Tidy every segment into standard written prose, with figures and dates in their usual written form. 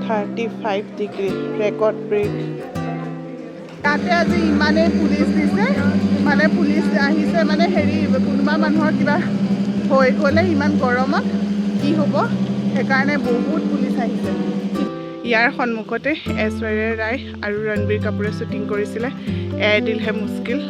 35 degree record brake. তাতে আজি ইমানেই পুলিচ দিছে, মানে পুলিচ আহিছে, মানে হেৰি কোনোবা মানুহৰ কিবা হৈ গ'লে ইমান গৰমত কি হ'ব, সেইকাৰণে বহুত পুলিচ আহিছে। ইয়াৰ সন্মুখতে ঐশ্বৰ্যা ৰায় আৰু ৰণবীৰ কাপুৰে শ্বুটিং কৰিছিলে এ দিল হে মুস্কিল।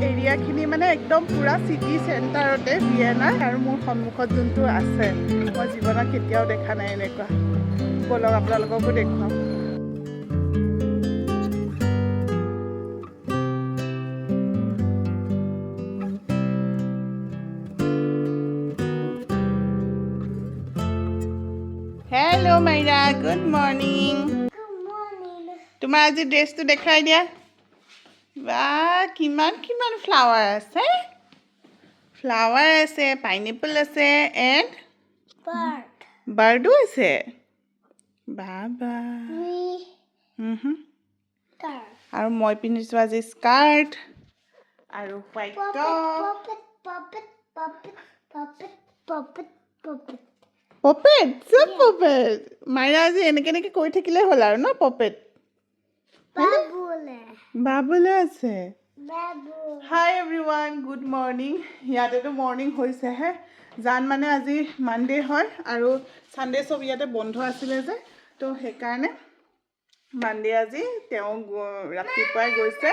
এৰিয়াখিনি মানে একদম পুৰা চিটি চেণ্টাৰতে ভিয়েনাৰ, আৰু মোৰ সন্মুখত যোনটো আছে মই জীৱনত কেতিয়াও দেখা নাই এনেকুৱা। বলক আপোনালোককো দেখুৱাম। Hello' Myra, good morning. তোমাৰ আজি ড্ৰেছটো দেখাই দিয়া। বা কিমান কিমান ফ্লাৱাৰ আছে, ফ্লাৱাৰ আছে, পাইনএপল আছে, এণ্ড বাৰ্ডো আছে। বাবা আৰু মই পিন্ধিছোঁ আজি স্কাৰ্ট আৰু হোৱাইট টপ। পপেট, চব পপেট। মাইৰা আজি এনেকে এনেকে কৈ থাকিলে হ'ল আৰু ন, পপেট বাবুলে আছে। হাই এভৰিৱান, গুড মৰ্ণিং। ইয়াতেতো মৰ্ণিং হৈছেহে, জান মানে আজি মানডে হয় আৰু ছানডে চব ইয়াতে বন্ধ আছিলে যে, তো সেইকাৰণে মানডে আজি তেওঁ ৰাতিপুৱাই গৈছে।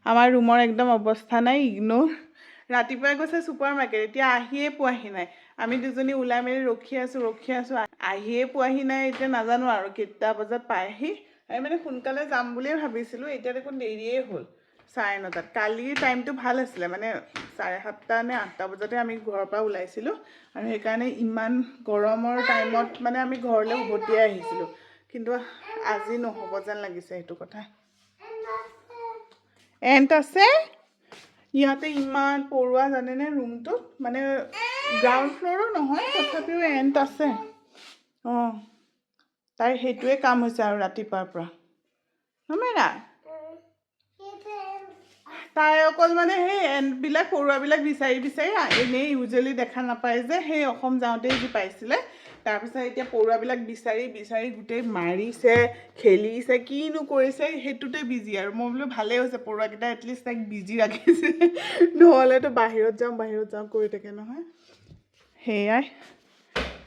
আমাৰ ৰুমৰ একদম অৱস্থা নাই, ইগনোৰ। ৰাতিপুৱাই গৈছে ছুপাৰ মাৰ্কেট, এতিয়া আহিয়ে পোৱাহি নাই। আমি দুজনী ওলাই মেলি ৰখি আছোঁ আহিয়ে পোৱাহি নাই। এতিয়া নাজানো আৰু কেইটা বজাত পায়হি। আমি মানে সোনকালে যাম বুলিয়ে ভাবিছিলোঁ, এতিয়া দেখোন দেৰিয়ে হ'ল 9:30। কালিৰ টাইমটো ভাল আছিলে, মানে 7:30 নে 8টা বজাতে আমি ঘৰৰ পৰা ওলাইছিলোঁ, আৰু সেইকাৰণে ইমান গৰমৰ টাইমত মানে আমি ঘৰলৈ উভতিয়ে আহিছিলোঁ। কিন্তু আজি নহ'ব যেন লাগিছে সেইটো কথা। এণ্ট আছে ইয়াতে, ইমান পৰুৱা জানেনে ৰুমটোত, মানে গ্ৰাউণ্ড ফ্ল'ৰো নহয়, তথাপিও এণ্ট আছে। অঁ, তাই সেইটোৱে কাম হৈছে আৰু ৰাতিপুৱাৰ পৰা নমেৰা। তাই অকল মানে সেই এণ্টবিলাক পৰুৱাবিলাক বিচাৰি বিচাৰি এনেই ইউজুৱেলি দেখা নাপায় যে, সেই অসম যাওঁতেই যি পাইছিলে। তাৰপিছত এতিয়া পৰুৱাবিলাক বিচাৰি বিচাৰি গোটেই মাৰিছে, খেলিছে, কিনো কৰিছে সেইটোতে বিজি আৰু। মই বোলো ভালেই হৈছে, পৰুৱাকেইটা এটলিষ্ট তাইক বিজি ৰাখিছে, নহ'লেতো বাহিৰত যাওঁ কৰি থাকে নহয়। সেয়াই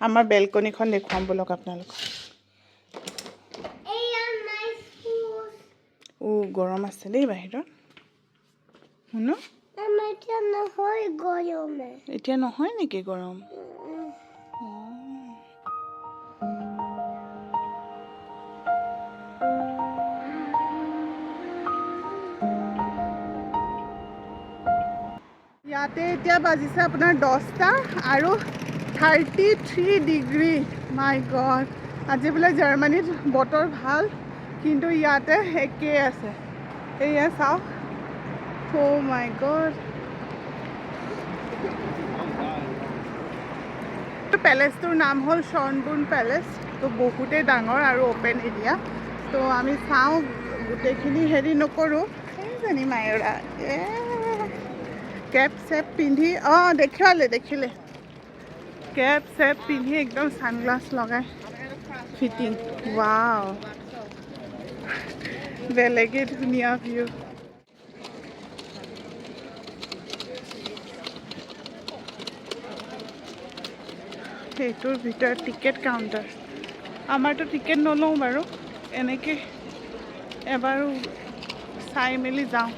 আমাৰ বেলকনিখন দেখুৱাম বলক আপোনালোকক। গৰম আছে দেই বাহিৰত। শুনো এতিয়া নহয় নেকি গৰম? ইয়াতে এতিয়া বাজিছে আপোনাৰ 10টা আৰু 33 ডিগ্ৰী। মাই গড, আজি বোলে জাৰ্মানীত বতৰ ভাল, কিন্তু ইয়াতে একেই আছে। এয়া চাওক, অ' মাই গড। পেলেচটোৰ নাম হ'ল শ্বনবুৰ্ণ পেলেচ। তো বহুতেই ডাঙৰ আৰু অ'পেন এৰিয়া। তো আমি চাওঁ, গোটেইখিনি হেৰি নকৰোঁ। সেইজনী মায়ৰা কেপ চেপ পিন্ধি, অঁ দেখিলে কেপ চেপ পিন্ধি একদম ছানগ্লাছ লগাই ফিটিং। ৱাও, বেলেগেই ধুনীয়া ভিউ। সেইটোৰ ভিতৰত টিকেট কাউণ্টাৰ। আমাৰতো টিকেট নলওঁ বাৰু, এনেকৈ এবাৰো চাই মেলি যাওঁ।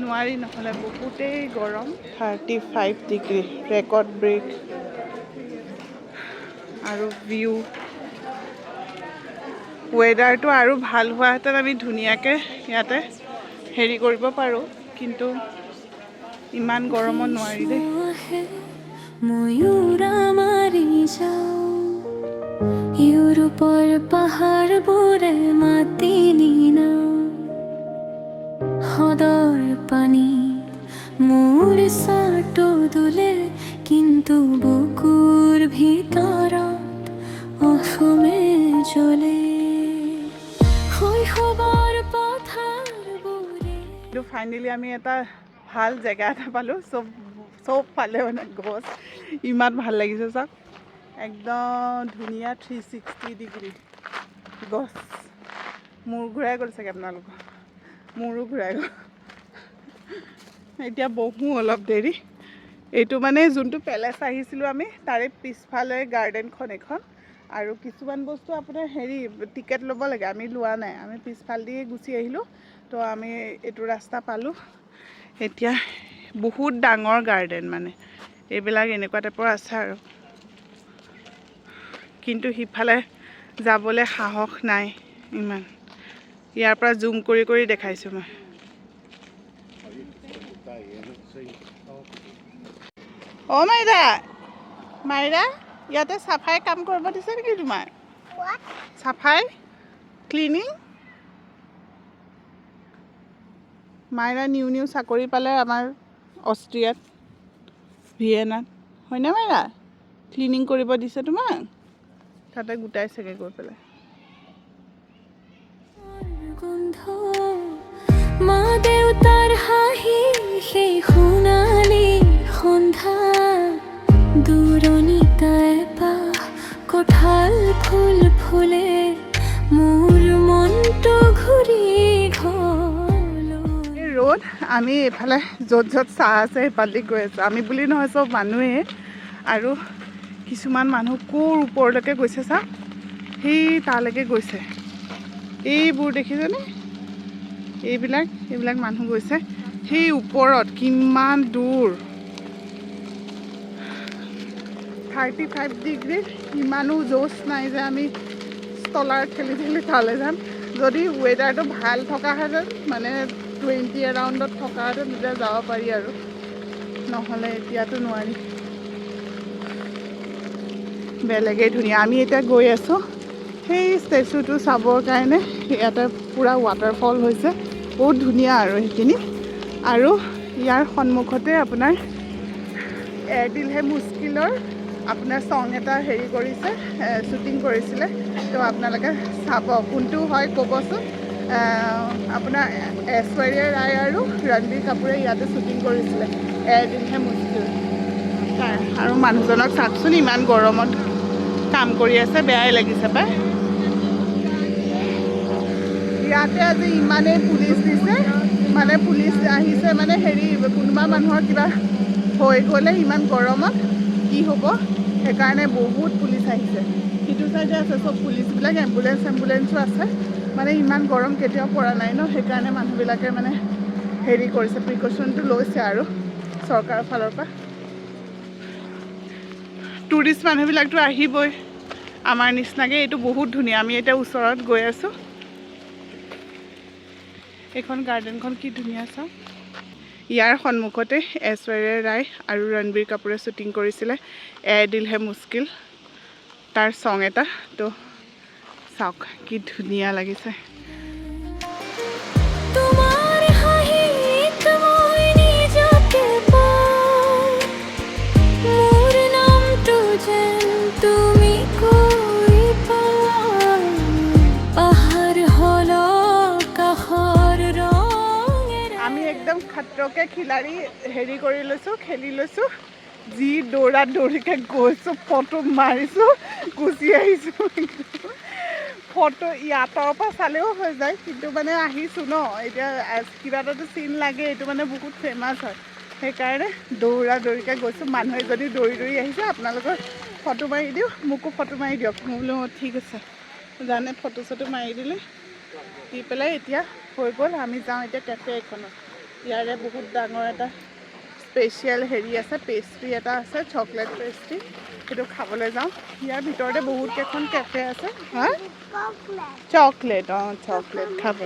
নোৱাৰি নহ'লে, বহুতেই গৰম। 35 ডিগ্ৰী ৰেকৰ্ড ব্ৰেক। আৰু ভিউ ৱেডাৰটো আৰু ভাল হোৱাহেঁতেন আমি ধুনীয়াকৈ ইয়াতে হেৰি কৰিব পাৰোঁ, কিন্তু ইমান গৰমত নোৱাৰি দেই। ইউৰোপৰ পাহাৰবোৰে মাতি নিনাও, হ্ৰদৰ পানী মোৰ চাটো দুলে, কিন্তু বুকুৰ ভিতৰত অসমে জ্বলে। ফাইনেলি আমি এটা ভাল জেগা এটা পালোঁ চব ফালে মানে গছ ইমান ভাল লাগিছে চাওক একদম ধুনীয়া 360 ডিগ্ৰী গছ মূৰ ঘূৰাই গ'ল চাগে আপোনালোকৰ মূৰো ঘূৰাই গ'ল এতিয়া বহোঁ অলপ দেৰি এইটো মানে যোনটো পেলেচ আহিছিলোঁ আমি তাৰে পিছফালে গাৰ্ডেনখন এখন আৰু কিছুমান বস্তু আপোনাৰ হেৰি টিকেট ল'ব লাগে আমি লোৱা নাই আমি পিছফালেদিয়ে গুচি আহিলোঁ তো আমি এইটো ৰাস্তা পালোঁ এতিয়া বহুত ডাঙৰ গাৰ্ডেন মানে এইবিলাক এনেকুৱা টাইপৰ আছে আৰু কিন্তু সিফালে যাবলৈ সাহস নাই ইমান ইয়াৰ পৰা জুম কৰি কৰি দেখাইছোঁ মই অ' মাইৰা ইয়াতে চাফাই কাম কৰিব দিছে নেকি তোমাৰ চাফাই ক্লিনিং মাইৰা নিউ চাকৰি পালে আমাৰ অষ্ট্ৰিয়াত ভিয়েনাত হয়নে মাইৰা ক্লিনিং কৰিব দিছে তোমাক তাতে গোটাইছেগৈ গৈ পেলাই মা দেউতাৰ হাঁহি সেই সোণালী সন্ধ্যা দূৰণিত এপাহ কঁঠাল ফুল ফুলে মোৰ মনটো ঘূৰি ঘৰলৈ ৰ'দ আমি এইফালে য'ত চাহ আছে সেইফালেদি গৈ আছোঁ আমি বুলি নহয় চব মানুহে আৰু কিছুমান মানুহ ক'ৰ ওপৰলৈকে গৈছে চাওক সেই তালৈকে গৈছে এইবোৰ দেখিছেনে এইবিলাক মানুহ গৈছে সেই ওপৰত কিমান দূৰ 35 ডিগ্ৰী ইমানো জোচ নাই যে আমি ষ্টলাৰ ঠেলি তালৈ যাম যদি ৱেডাৰটো ভাল থকাহেঁতেন মানে 20 এৰাউণ্ডত থকাহেঁতেন তেতিয়া যাব পাৰি আৰু নহ'লে এতিয়াতো নোৱাৰি বেলেগেই ধুনীয়া আমি এতিয়া গৈ আছোঁ সেই ষ্টেচুটো চাবৰ কাৰণে ইয়াতে পূৰা ৱাটাৰফল হৈছে বহুত ধুনীয়া আৰু সেইখিনি আৰু ইয়াৰ সন্মুখতে আপোনাৰ এ দিল হে মুস্কিলৰ আপোনাৰ ছং এটা হেৰি কৰিছে শ্বুটিং কৰিছিলে তো আপোনালোকে চাব কোনটো হয় ক'বচোন আপোনাৰ ঐশ্বৰ্যা ৰায় আৰু ৰণবীৰ কাপুৰে ইয়াতে শ্বুটিং কৰিছিলে এ দিল হে মুস্কিল আৰু মানুহজনক চাওকচোন ইমান গৰমত কাম কৰি আছে বেয়াই লাগিছে পাই ইয়াতে আজি ইমানেই পুলিচ দিছে মানে পুলিচ আহিছে মানে হেৰি কোনোবা মানুহৰ কিবা হৈ গ'লে ইমান গৰমত কি হ'ব সেইকাৰণে বহুত পুলিচ আহিছে সিটো চাইডে আছে চব পুলিচবিলাক এম্বুলেঞ্চো আছে মানে ইমান গৰম কেতিয়াও পৰা নাই ন সেইকাৰণে মানুহবিলাকে মানে হেৰি কৰিছে প্ৰিকশ্যনটো লৈছে আৰু চৰকাৰৰ ফালৰ পৰা টুৰিষ্ট মানুহবিলাকতো আহিবই আমাৰ নিচিনাকৈ এইটো বহুত ধুনীয়া আমি এতিয়া ওচৰত গৈ আছোঁ এইখন গাৰ্ডেনখন কি ধুনীয়া চাওঁ ইয়াৰ সন্মুখতে ঐশ্বৰ্যা ৰায় আৰু ৰণবীৰ কাপুৰে শ্বুটিং কৰিছিলে এ দিল হে মুস্কিল তাৰ ছং এটা তো চাওক কি ধুনীয়া লাগিছে খটৰকে খিলাৰি হেৰি কৰি লৈছোঁ খেলি লৈছোঁ যি দৌৰা দৌৰিকৈ গৈছোঁ ফটো মাৰিছোঁ গুচি আহিছোঁ ফটো ইয়াতৰ পৰা চালেও হৈ যায় কিন্তু মানে আহিছোঁ ন এতিয়া কিবা এটাতো চিন লাগে এইটো মানে বহুত ফেমাছ হয় সেইকাৰণে দৌৰা দৌৰিকৈ গৈছোঁ মানুহে যদি দৌৰি আহিছে আপোনালোকৰ ফটো মাৰি দিওঁ মোকো ফটো মাৰি দিয়ক মই বোলো ঠিক আছে জানে ফটো চটো মাৰি দিলে দি পেলাই এতিয়া হৈ গ'ল আমি যাওঁ এতিয়া কেফে এখনত ইয়াৰে বহুত ডাঙৰ এটা স্পেচিয়েল হেৰি আছে পেষ্ট্ৰি এটা আছে চকলেট পেষ্ট্ৰি সেইটো খাবলৈ যাওঁ ইয়াৰ ভিতৰতে বহুত কেইখন কেফে আছে হা চকলেট চকলেট খাব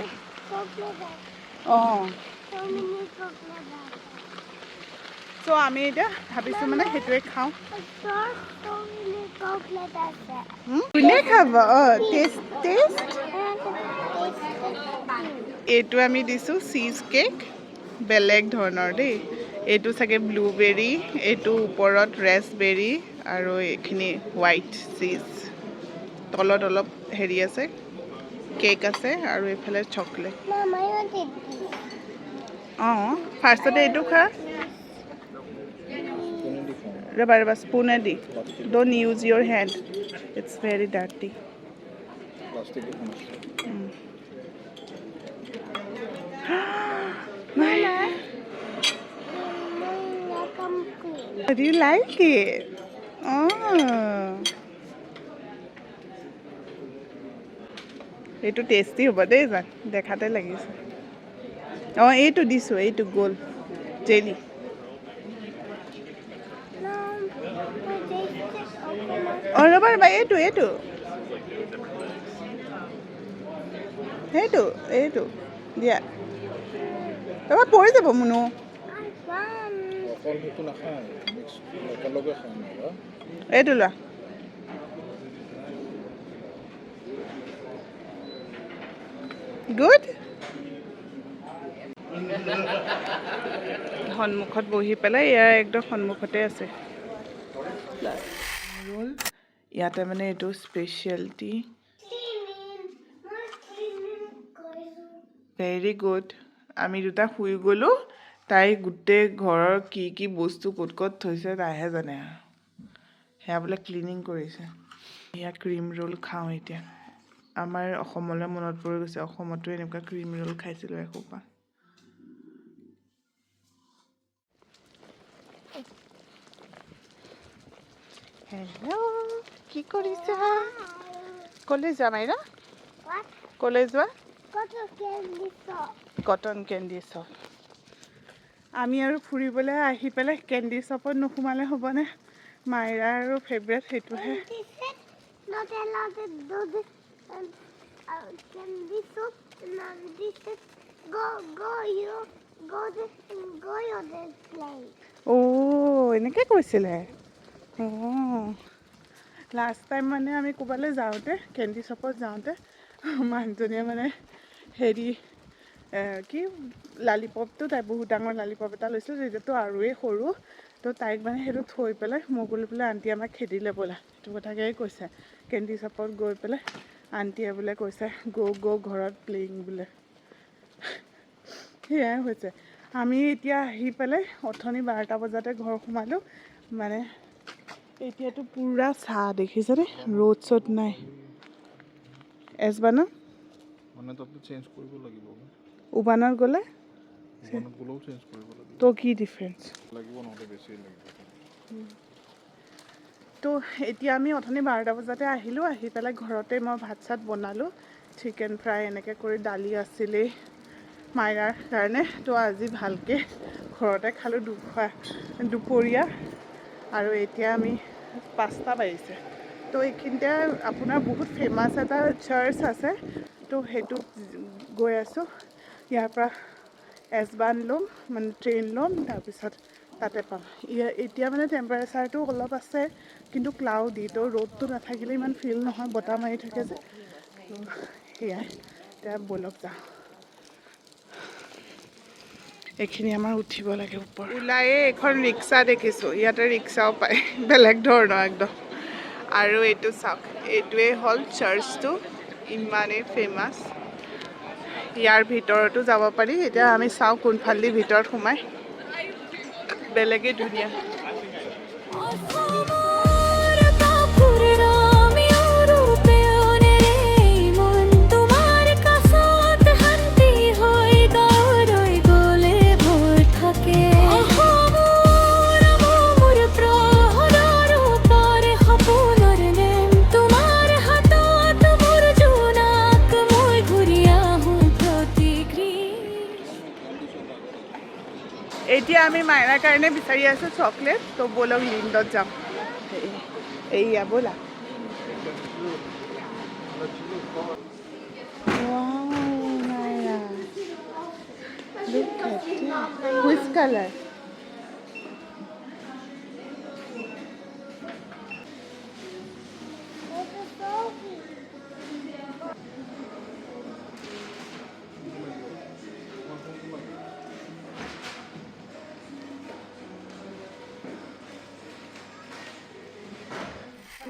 চ' আমি এতিয়া ভাবিছোঁ মানে সেইটোৱে খাওঁ কোনে খাব টেষ্ট এইটো আমি দিছোঁ চীজ কেক বেলেগ ধৰণৰ দেই এইটো চাগে ব্লুবেৰী এইটো ওপৰত ৰেছবেৰী আৰু এইখিনি হোৱাইট চীজ তলত অলপ হেৰি আছে কেক আছে আৰু এইফালে চকলেট অঁ ফাৰ্ষ্টতে এইটো খা ৰবা স্পুনে দি don't use your hand it's very dirty Do you like it? Oh. এইটো টেষ্টি হ'ব দেই জান দেখাতে লাগিছে অঁ এইটো দিছোঁ এইটো গ'ল জেলি অঁ ৰ'বা এইটো এইটো দিয়া ৰ'বা পৰি যাব মুনু এইটো লোৱা গুড সন্মুখত বহি পেলাই ইয়াৰ একদম সন্মুখতে আছে ৰোল ইয়াতে মানে এইটো স্পেচিয়েলিটি ভেৰি গুড আমি দুটা শুই গ'লোঁ তাই গোটেই ঘৰৰ কি বস্তু ক'ত থৈছে তাইহে জানে আৰু সেয়া বোলে ক্লিনিং কৰিছে এয়া ক্ৰীম ৰোল খাওঁ এতিয়া আমাৰ অসমলৈ মনত পৰি গৈছে অসমতো এনেকুৱা ক্ৰীম ৰোল খাইছিলোঁ এসোপা হেল্ল' কি কৰিছা ক'লৈ যোৱা মাইৰা ক'লৈ যোৱা কটন কেণ্ডি শ্বপ আমি আৰু ফুৰিবলৈ আহি পেলাই কেণ্ডি শ্বপত নোসোমালে হ'বনে মাইৰা আৰু ফেভৰেট সেইটোহে এনেকৈ কৈছিলে লাষ্ট টাইম মানে আমি ক'ৰবালৈ যাওঁতে কেণ্ডি শ্বপত যাওঁতে মানুহজনীয়ে মানে হেৰি কি লালিপপটো তাই বহুত ডাঙৰ লালিপপ এটা লৈছিল যেতিয়াতো আৰুৱেই সৰু তো তাইক মানে সেইটো থৈ পেলাই মই গ'লো বোলে আণ্টি আমাক খেদিলে ব'লা সেইটো কথাকেই কৈছে কেণ্ডি শ্বপত গৈ পেলাই আণ্টিয়ে বোলে কৈছে গ' ঘৰত প্লেইং বোলে সেয়াই হৈছে আমি এতিয়া আহি পেলাই অথনি 12টা বজাতে ঘৰ সোমালোঁ মানে এতিয়াতো পুৰা চাহ দেখিছেনে ৰ'দ চ'দ নাই এজবানা উবানত গ'লে তো কি ডিফাৰেঞ্চ তো এতিয়া আমি অথনি 12টা বজাতে আহিলোঁ আহি পেলাই ঘৰতে মই ভাত চাত বনালোঁ চিকেন ফ্ৰাই এনেকৈ কৰি দালি আছিলেই মাইৰাৰ কাৰণে তো আজি ভালকৈ ঘৰতে খালোঁ দুপৰীয়া আৰু এতিয়া আমি 5টা বাজিছে তো এইখিনিতে আপোনাৰ বহুত ফেমাছ এটা চাৰ্চ আছে তো সেইটোত গৈ আছোঁ ইয়াৰ পৰা এছবান ল'ম মানে ট্ৰেইন ল'ম তাৰপিছত তাতে পাম এতিয়া মানে টেম্পাৰেচাৰটো অলপ আছে কিন্তু ক্লাউডি তো ৰ'দটো নাথাকিলে ইমান ফিল নহয় বতাহ মাৰি থাকে যে সেয়াই এতিয়া ব'লক যাওঁ এইখিনি আমাৰ উঠিব লাগে ওপৰত ওলায়ে এখন ৰিক্সা দেখিছোঁ ইয়াতে ৰিক্সাও পায় বেলেগ ধৰণৰ একদম আৰু এইটো চাওক এইটোৱে হ'ল চাৰ্চটো ইমানেই ফেমাছ ইয়াৰ ভিতৰতো যাব পাৰি এতিয়া আমি চাওঁ কোনফালেদি ভিতৰত সোমাই বেলেগেই ধুনীয়া এতিয়া আমি মাইনাৰ কাৰণে বিচাৰি আছোঁ চকলেট তো ব'লক লিণ্ডত যাম এইয়া ব'লা Which color?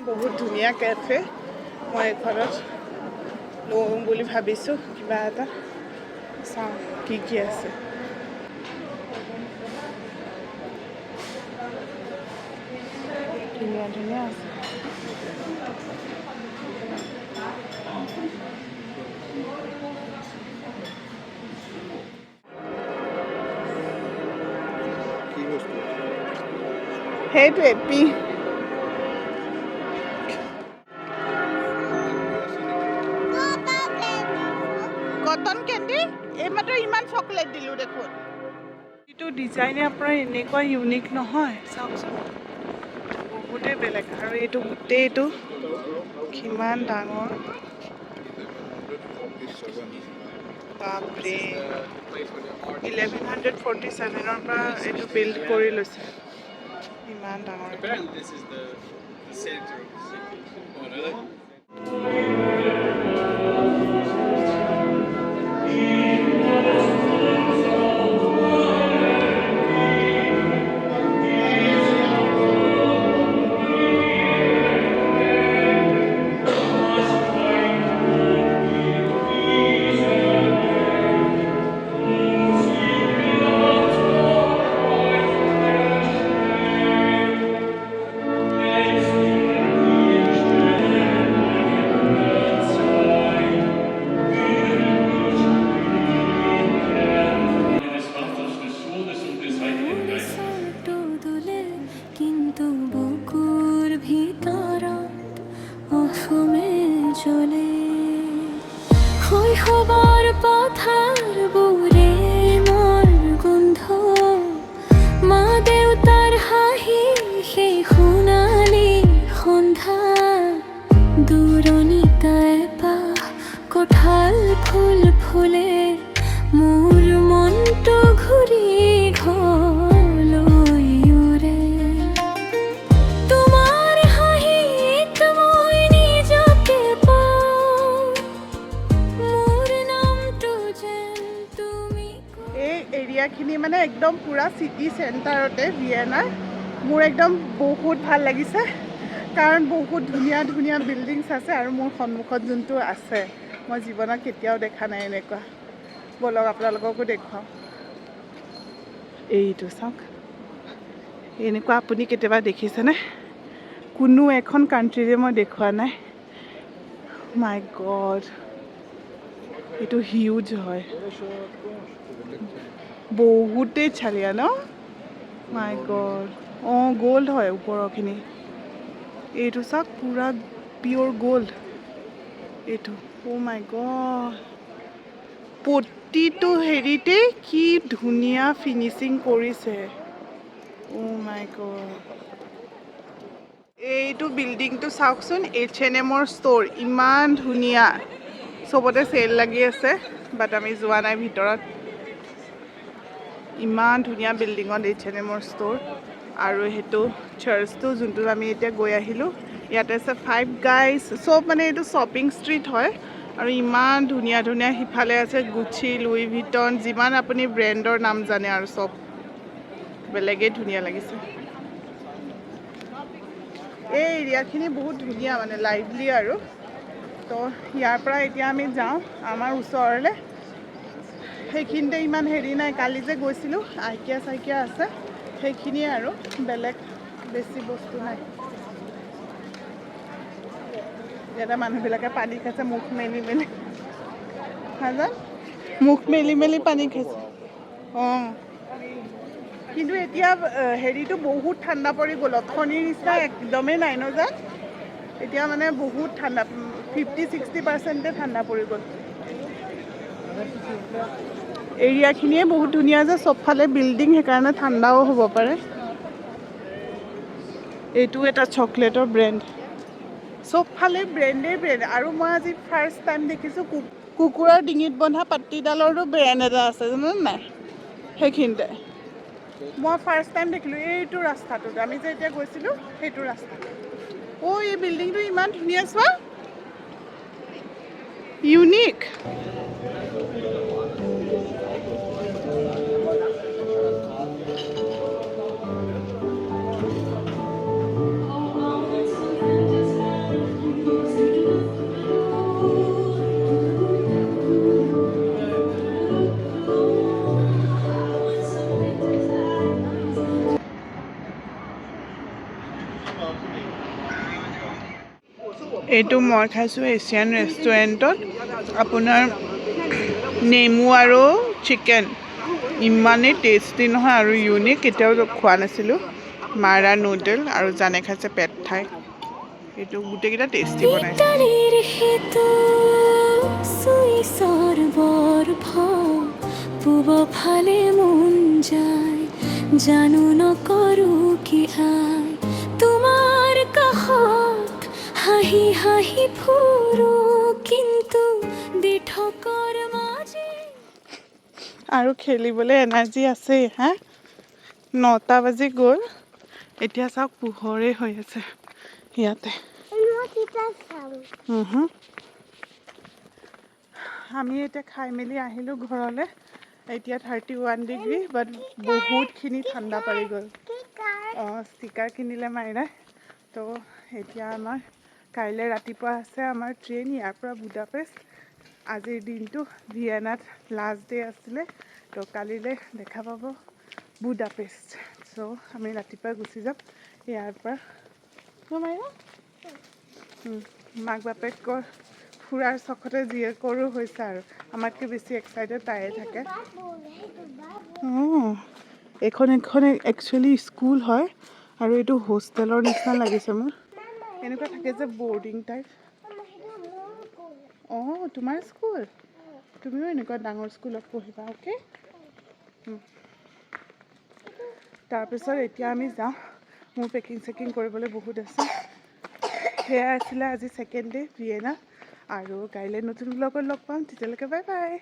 বহুত ধুনীয়া কেফে মই এইখনত লওঁ বুলি ভাবিছোঁ কিবা এটা চাওঁ কি কি আছে ধুনীয়া ধুনীয়া আছে সেইটোৱে কটন কেণ্ডি এইমাত্ৰ ইমান চকলেট দিলোঁ দেখোন এইটো ডিজাইনে আপোনাৰ এনেকুৱা ইউনিক নহয় চাওকচোন বহুতেই বেলেগ আৰু এইটো গোটেইটো কিমান ডাঙৰ বাপৰে 1147ৰ পৰা এইটো বিল্ড কৰি লৈছে ইমান ডাঙৰ শৈশৱৰ পথাৰবোৰে মোৰ গোন্ধ মা দেউতাৰ হাঁহি সেই সোণালী সন্ধ্যা দূৰণিত এপাহ কঁঠাল ফুল ফুলে মোৰ মনটো ঘূৰি ঘৰলৈ উৰে তোমাৰ হাঁহিত মই নিজকে পাওঁ মোৰ নামটো যেন তুমি এই এৰিয়াখিনি মানে একদম পূৰা চিটি চেণ্টাৰতে ভিয়েনাৰ মোৰ একদম বহুত ভাল লাগিছে কাৰণ বহুত ধুনীয়া ধুনীয়া বিল্ডিংছ আছে আৰু মোৰ সন্মুখত যোনটো আছে মই জীৱনত কেতিয়াও দেখা নাই এনেকুৱা ব'লক আপোনালোককো দেখুৱাওঁ এইটো চাওক এনেকুৱা আপুনি কেতিয়াবা দেখিছেনে কোনো এখন কাণ্ট্ৰিৰে মই দেখুওৱা নাই মাই গড এইটো হিউজ হয় বহুতেই চালিয়া ন মাই গড অঁ গ'ল্ড হয় ওপৰৰখিনি এইটো চাওক পূৰা পিয়'ৰ গ'ল্ড এইটো অ' মাই গড প্ৰতিটো হেৰিতে কি ধুনীয়া ফিনিচিং কৰিছে অ' মাই গড এইটো বিল্ডিংটো চাওকচোন H&M-ৰ ষ্ট'ৰ ইমান ধুনীয়া চবতে চেল লাগি আছে বাট আমি যোৱা নাই ভিতৰত ইমান ধুনীয়া বিল্ডিঙত H&M-ৰ ষ্ট'ৰ আৰু সেইটো চাৰ্চটো যোনটোত আমি এতিয়া গৈ আহিলোঁ ইয়াতে আছে ফাইভ গাইজ চব মানে এইটো শ্বপিং ষ্ট্ৰীট হয় আৰু ইমান ধুনীয়া ধুনীয়া সিফালে আছে গুচি লুই ভিটন যিমান আপুনি ব্ৰেণ্ডৰ নাম জানে আৰু চব বেলেগেই ধুনীয়া লাগিছে এই এৰিয়াখিনি বহুত ধুনীয়া মানে লাইভলি আৰু তো ইয়াৰ পৰা এতিয়া আমি যাওঁ আমাৰ ওচৰলৈ সেইখিনিতে ইমান হেৰি নাই কালি যে গৈছিলোঁ আইকিয়া চাইকিয়া আছে সেইখিনিয়ে আৰু বেলেগ বেছি বস্তু নাই ইয়াতে মানুহবিলাকে পানী খাইছে মুখ মেলি মেলি নাজান মুখ মেলি মেলি পানী খাইছে অঁ কিন্তু এতিয়া হেৰিটো বহুত ঠাণ্ডা পৰি গ'ল অথনিৰ নিচিনা একদমেই নাই ন যে এতিয়া মানে বহুত ঠাণ্ডা 50-60% ঠাণ্ডা পৰি গ'ল এৰিয়াখিনিয়ে বহুত ধুনীয়া যে চবফালে বিল্ডিং সেইকাৰণে ঠাণ্ডাও হ'ব পাৰে এইটো এটা চকলেটৰ ব্ৰেণ্ড চবফালে ব্ৰেণ্ডেই ব্ৰেণ্ড আৰু মই আজি ফাৰ্ষ্ট টাইম দেখিছোঁ কুকুৰৰ ডিঙিত বন্ধা পাত্তিডালৰো ব্ৰেণ্ড এটা আছে জানেনে নাই সেইখিনিতে মই ফাৰ্ষ্ট টাইম দেখিলোঁ এইটো ৰাস্তাটোত আমি যে এতিয়া গৈছিলোঁ সেইটো ৰাস্তাত অ' এই বিল্ডিংটো ইমান ধুনীয়া চোৱা ইউনিক এইটো মই খাইছোঁ এছিয়ান ৰেষ্টুৰেণ্টত আপোনাৰ নেমু আৰু চিকেন ইমানেই টেষ্টি নহয় আৰু ইউনিক কেতিয়াও খোৱা নাছিলোঁ মাৰা নুডল আৰু জানে খাইছে পেট ঠাই এইটো গোটেইকেইটা টেষ্টি বনাইছে বিটাৰেৰ হেতু সুইসৰ বৰফ পূব ফালে মন যায় জানু নকৰো কি আই তোমাৰ কাষত হাঁহি হাঁহি ফুৰো কিন্তু দিঠকৰ মাজে আৰু খেলিবলৈ এনাৰ্জি আছেই হা 9টা বাজি গ'ল এতিয়া চাওক পোহৰেই হৈ আছে ইয়াতে আমি এতিয়া খাই মেলি আহিলোঁ ঘৰলৈ এতিয়া 31 ডিগ্ৰী বাট বহুতখিনি ঠাণ্ডা পৰি গ'ল অঁ ষ্টিকাৰ কিনিলে মাইৰাই তো এতিয়া আমাৰ কাইলৈ ৰাতিপুৱা আছে আমাৰ ট্ৰেইন ইয়াৰ পৰা বুদাপেষ্ট আজিৰ দিনটো ভিয়েনাত লাষ্ট ডে আছিলে তো কালিলৈ দেখা পাব বুদাপেষ্ট চ' আমি ৰাতিপুৱা গুচি যাম ইয়াৰ পৰা মাইৰা মাক বাপেকৰ ফুৰাৰ চখতে জীয়েকৰো হৈছে আৰু আমাতকৈ বেছি এক্সাইটেড তাইয়ে থাকে অঁ এখন একচুৱেলি স্কুল হয় আৰু এইটো হোষ্টেলৰ নিচিনা লাগিছে মোৰ এনেকুৱা থাকে যে বৰ্ডিং টাইপ অঁ তোমাৰ স্কুল তুমিও এনেকুৱা ডাঙৰ স্কুলত পঢ়িবা অ'কে তাৰপিছত এতিয়া আমি যাওঁ মোৰ পেকিং চেকিং কৰিবলৈ বহুত আছে সেয়া আছিলে আজি ছেকেণ্ড ডে ভিয়েনা আৰু কাইলৈ নতুন ব্লগত লগ পাম তেতিয়ালৈকে বাই বাই